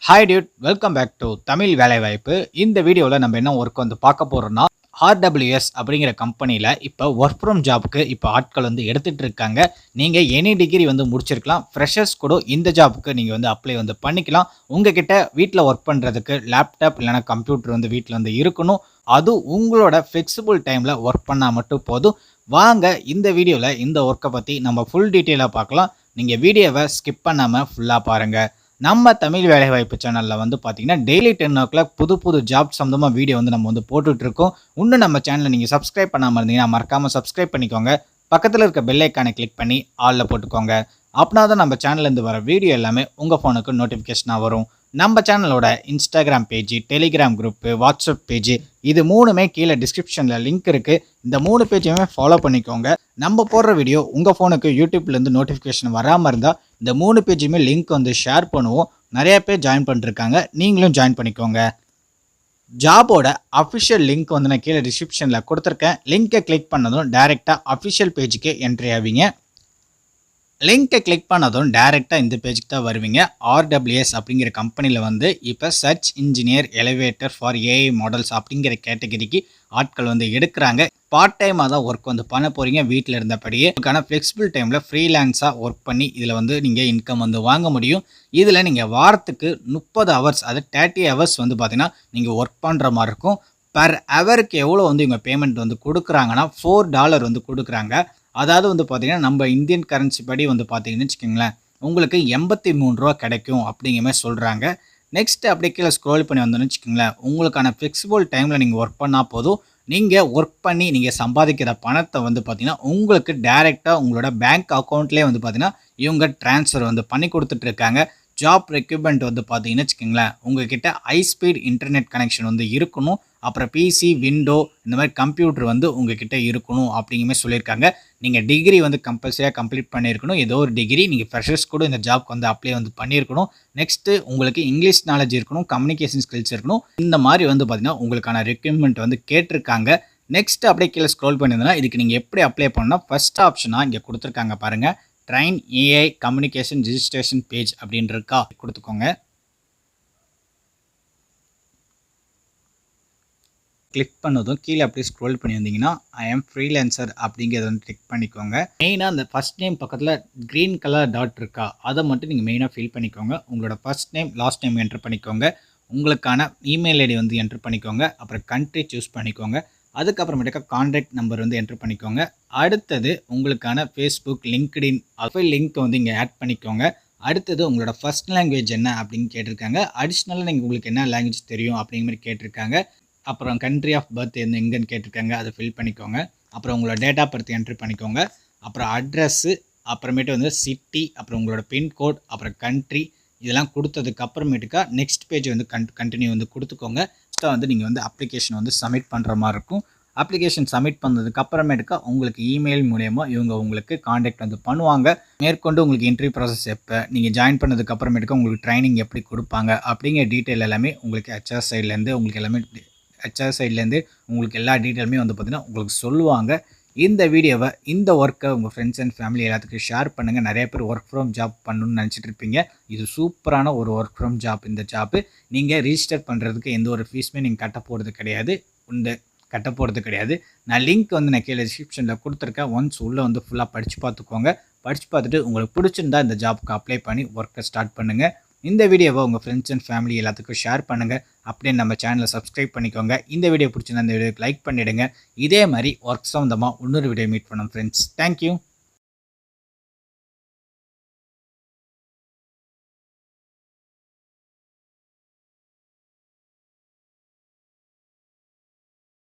Hi dude, welcome back to Tamil வேலைவாய்ப்பு. இந்த வீடியோவில் நம்ம என்ன ஒர்க் வந்து பார்க்க போகிறோம்னா, RWS அப்படிங்கிற கம்பெனியில் இப்போ ஒர்க் ஃப்ரம் ஜாப்க்கு இப்போ ஆட்கள் வந்து எடுத்துகிட்டு இருக்காங்க. நீங்கள் எனி டிகிரி வந்து முடிச்சிருக்கலாம். ஃப்ரெஷர்ஸ் கூட இந்த ஜாப்புக்கு நீங்கள் வந்து அப்ளை வந்து பண்ணிக்கலாம். உங்ககிட்ட வீட்டில் ஒர்க் பண்ணுறதுக்கு லேப்டாப் இல்லைனா கம்ப்யூட்டர் வந்து வீட்டில் வந்து இருக்கணும். அதுவும் உங்களோட ஃப்ளெக்சிபிள் டைமில் ஒர்க் பண்ணால் மட்டும் போதும். வாங்க இந்த வீடியோவில் இந்த ஒர்க்கை பற்றி நம்ம ஃபுல் டீட்டெயிலாக பார்க்கலாம். நீங்கள் வீடியோவை ஸ்கிப் பண்ணாமல் ஃபுல்லாக பாருங்கள். நம்ம தமிழ் வேலைவாய்ப்பு சேனலில் வந்து பார்த்தீங்கன்னா டெய்லி 10 o'clock புது ஜாப் சம்மந்தமாக வீடியோ வந்து நம்ம வந்து போட்டுட்ருக்கோம். இன்னும் நம்ம சேனலை நீங்கள் சப்ஸ்கிரைப் பண்ணாமல் இருந்தீங்கன்னா மறக்காமல் சப்ஸ்கிரைப் பண்ணிக்கோங்க. பக்கத்தில் இருக்க பெல் ஐக்கானை கிளிக் பண்ணி ஆலில் போட்டுக்கோங்க. அப்படின்னா தான் நம்ம சேனல்லேருந்து வர வீடியோ எல்லாமே உங்கள் ஃபோனுக்கு நோட்டிஃபிகேஷனாக வரும். நம்ம சேனலோட Instagram page, Telegram group, WhatsApp page இது மூணுமே கீழே டிஸ்கிரிப்ஷனில் லிங்க் இருக்குது. இந்த 3 பேஜையுமே ஃபாலோ பண்ணிக்கோங்க. நம்ம போடுற வீடியோ உங்கள் ஃபோனுக்கு யூடியூப்லேருந்து நோட்டிஃபிகேஷன் வராமல் இருந்தால் இந்த 3 பேஜுமே லிங்க் வந்து ஷேர் பண்ணுவோம். நிறைய பேர் ஜாயின் பண்ணிருக்காங்க, நீங்களும் ஜாயின் பண்ணிக்கோங்க. ஜாபோட அஃபிஷியல் லிங்க் வந்து நான் கீழே டிஸ்கிரிப்ஷனில் கொடுத்துருக்கேன். லிங்கை கிளிக் பண்ணதும் டைரெக்டாக அஃபிஷியல் பேஜுக்கு என்ட்ரி ஆவீங்க. லிங்கை கிளிக் பண்ணதும் டைரெக்டாக இந்த பேஜுக்கு தான் வருவீங்க. RWS அப்படிங்கிற கம்பெனியில் வந்து இப்போ search engineer evaluator for AI models அப்படிங்கிற கேட்டகரிக்கு ஆட்கள் வந்து எடுக்கிறாங்க. பார்ட் டைமாக தான் ஒர்க் வந்து பண்ண போகிறீங்க. வீட்டில் இருந்தபடியே அதுக்கான ஃப்ளெக்சிபிள் டைமில் ஃப்ரீலான்ஸாக ஒர்க் பண்ணி இதில் வந்து நீங்கள் இன்கம் வந்து வாங்க முடியும். இதில் நீங்கள் வாரத்துக்கு 30 ஹவர்ஸ், அது 30 ஹவர்ஸ் வந்து பார்த்தீங்கன்னா நீங்கள் ஒர்க் பண்ணுற மாதிரி இருக்கும். பர் ஹவருக்கு எவ்வளோ வந்து இவங்க பேமெண்ட் வந்து கொடுக்குறாங்கன்னா $4 வந்து கொடுக்குறாங்க. அதாவது வந்து பார்த்தீங்கன்னா நம்ம இந்தியன் கரன்சி படி வந்து பார்த்தீங்கன்னு வச்சுக்கோங்களேன், உங்களுக்கு $83 கிடைக்கும் அப்படிங்கிற மாதிரி சொல்கிறாங்க. நெக்ஸ்ட் அப்படியே கீழே ஸ்க்ரோல் பண்ணி வந்தோன்னு வச்சுக்கோங்களேன், உங்களுக்கான ஃப்ளெக்சிபிள் டைமில் நீங்கள் ஒர்க் பண்ணால் போதும். நீங்கள் ஒர்க் பண்ணி நீங்கள் சம்பாதிக்கிற பணத்தை வந்து பார்த்தீங்கன்னா உங்களுக்கு டைரெக்டாக உங்களோட பேங்க் அக்கௌண்ட்லேயே வந்து பார்த்தீங்கன்னா இவங்க ட்ரான்ஸ்ஃபர் வந்து பண்ணி கொடுத்துட்ருக்காங்க. ஜாப் ரெக்யூப்மெண்ட் வந்து பார்த்தீங்கன்னு வச்சுக்கோங்களேன், உங்ககிட்ட ஹை ஸ்பீட் இன்டர்நெட் கனெக்ஷன் வந்து இருக்கணும். அப்புறம் பிசி, விண்டோ இந்த மாதிரி கம்ப்யூட்டர் வந்து உங்ககிட்ட இருக்கணும் அப்படிங்கிற மாதிரி சொல்லியிருக்காங்க. நீங்கள் டிகிரி வந்து கம்பல்சரியாக கம்ப்ளீட் பண்ணியிருக்கணும். ஏதோ ஒரு டிகிரி, நீங்கள் ஃப்ரெஷர்ஸ் கூட இந்த ஜாப்க்கு வந்து அப்ளை வந்து பண்ணியிருக்கணும். நெக்ஸ்ட்டு உங்களுக்கு இங்கிலீஷ் நாலேஜ் இருக்கணும், கம்யூனிகேஷன் ஸ்கில்ஸ் இருக்கணும். இந்த மாதிரி வந்து பார்த்தீங்கன்னா உங்களுக்கான ரெக்யூப்மெண்ட் வந்து கேட்டிருக்காங்க. நெக்ஸ்ட் அப்படியே கீழே ஸ்க்ரோல் பண்ணியிருந்தோன்னா இதுக்கு நீங்கள் எப்படி அப்ளை பண்ணால் ஃபர்ஸ்ட் ஆப்ஷனாக இங்கே கொடுத்துருக்காங்க பாருங்கள், train AI communication registration page அப்படின்னு இருக்கா, கொடுத்துக்கோங்க. கிளிக் பண்ணதும் கீழே அப்படியே ஸ்க்ரோல் பண்ணி வந்தீங்கன்னா ஐ எம் ஃப்ரீலான்சர் அப்படிங்கிறத வந்து கிளிக் பண்ணிக்கோங்க. மெயினாக அந்த ஃபர்ஸ்ட் நேம் பக்கத்தில் க்ரீன் கலர் டாட் இருக்கா, அதை மட்டும் நீங்கள் மெயினாக ஃபில் பண்ணிக்கோங்க. உங்களோட first name last name enter பண்ணிக்கோங்க. உங்களுக்கான இமெயில் ஐடி வந்து என்ட்ரு பண்ணிக்கோங்க. அப்புறம் கண்ட்ரி சூஸ் பண்ணிக்கோங்க. அதுக்கப்புறமேட்டுக்கா கான்டாக்ட் நம்பர் வந்து என்ட்ரு பண்ணிக்கோங்க. அடுத்தது உங்களுக்கான ஃபேஸ்புக், லிங்க்டின் ப்ரொஃபைல் லிங்க் வந்து இங்கே ஆட் பண்ணிக்கோங்க. அடுத்தது உங்களோட ஃபர்ஸ்ட் லாங்குவேஜ் என்ன அப்படின்னு கேட்டிருக்காங்க. அடிஷ்னலாக நீங்கள் உங்களுக்கு என்ன லாங்குவேஜ் தெரியும் அப்படிங்கிற மாதிரி கேட்டிருக்காங்க. அப்புறம் கண்ட்ரி ஆஃப் பர்த் எங்கன்னு கேட்டிருக்காங்க, அதை ஃபில் பண்ணிக்கோங்க. அப்புறம் உங்களோட டேட் ஆஃப் பர்த் என்ட்ரு பண்ணிக்கோங்க. அப்புறம் அட்ரஸ்ஸு, அப்புறமேட்டு வந்து சிட்டி, அப்புறம் உங்களோட பின்கோட், அப்புறம் கண்ட்ரி இதெல்லாம் கொடுத்ததுக்கு அப்புறமேட்டுக்கா நெக்ஸ்ட் பேஜ் வந்து கண்டினியூ வந்து கொடுத்துக்கோங்க. ஸோ வந்து நீங்கள் வந்து அப்ளிகேஷன் வந்து சப்மிட் பண்ணுற மாதிரி இருக்கும். அப்ளிகேஷன் சப்மிட் பண்ணதுக்கு அப்புறமேட்டுக்கா உங்களுக்கு இமெயில் மூலயமா இவங்க உங்களுக்கு காண்டாக்ட் வந்து பண்ணுவாங்க. மேற்கொண்டு உங்களுக்கு இன்டர்வியூ ப்ராசஸ் எப்போ, நீங்கள் ஜாயின் பண்ணதுக்கு அப்புறமேட்டுக்கா உங்களுக்கு ட்ரைனிங் எப்படி கொடுப்பாங்க அப்படிங்கிற டீட்டெயில் எல்லாமே உங்களுக்கு HR சைட்லேருந்து உங்களுக்கு எல்லாமே உங்களுக்கு எல்லா டீட்டெயிலுமே வந்து பார்த்திங்கன்னா உங்களுக்கு சொல்லுவாங்க. இந்த வீடியோவை, இந்த ஒர்க்கை உங்கள் ஃப்ரெண்ட்ஸ் அண்ட் ஃபேமிலி எல்லாத்துக்கும் ஷேர் பண்ணுங்கள். நிறைய பேர் ஒர்க் ஃப்ரம் ஜாப் பண்ணணும்னு நினச்சிட்டு இருப்பீங்க. இது சூப்பரான ஒரு ஒர்க் ஃப்ரம் ஜாப். இந்த ஜாப்பு நீங்கள் ரிஜிஸ்டர் பண்ணுறதுக்கு எந்த ஒரு ஃபீஸுமே நீங்கள் கட்ட போகிறது கிடையாது. நான் லிங்க் வந்து நான் கீழே டிஸ்கிரிப்ஷனில் கொடுத்துருக்கேன். ஒன்ஸ் உள்ளே வந்து ஃபுல்லாக படித்து பார்த்துக்கோங்க. படித்து பார்த்துட்டு உங்களுக்கு பிடிச்சிருந்தா இந்த ஜாப்புக்கு அப்ளை பண்ணி ஒர்க்கை ஸ்டார்ட் பண்ணுங்கள். இந்த வீடியோவை உங்கள் ஃப்ரெண்ட்ஸ் அண்ட் ஃபேமிலி எல்லாத்துக்கும் ஷேர் பண்ணுங்கள். அப்படியே நம்ம சேனலை சப்ஸ்கிரைப் பண்ணிக்கோங்க. இந்த வீடியோ பிடிச்சிருந்தா இந்த வீடியோக்கு லைக் பண்ணிவிடுங்க. இதே மாதிரி ஒர்க் சம்மந்தமாக இன்னொரு வீடியோ மீட் பண்ணோம் ஃப்ரெண்ட்ஸ். தேங்க்யூ.